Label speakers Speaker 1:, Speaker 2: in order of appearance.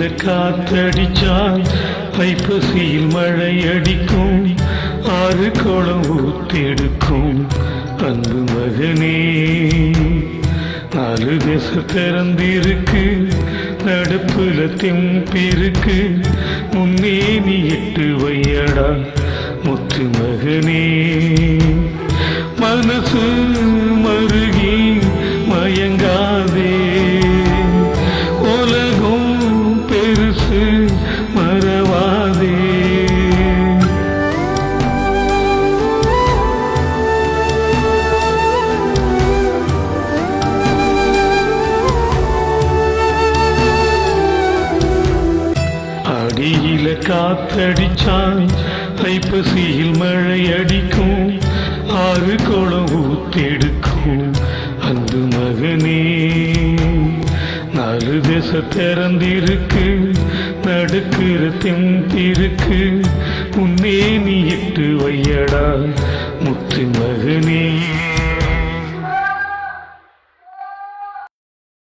Speaker 1: அடியில காத்தடிச்சால் ஐப்பசியில் மழை அடிக்கும், ஆறு குளம் ஊத்தெடுக்கும் அன்பு மகனே. நாலு திசை திறந்திருக்கு, நடப்புல தெம்பிருக்கு, முன்னே நீ இட்டு வையடா முத்து மகனே. மனசு மருகி மயங்காதே, உலகம் பெருசு மறவாதே. அடியில காத்தடிச்சாய் ஐப்பசியில் மழை அடிக்கும், ஆறு குளம் ஊத்தெடுக்கும் அன்பு மகனே. நாலு திசை திறந்திருக்கு, நடக்கிற தெம்பிருக்கு, முன்னே நீ இட்டு வையடா முத்து மகனே.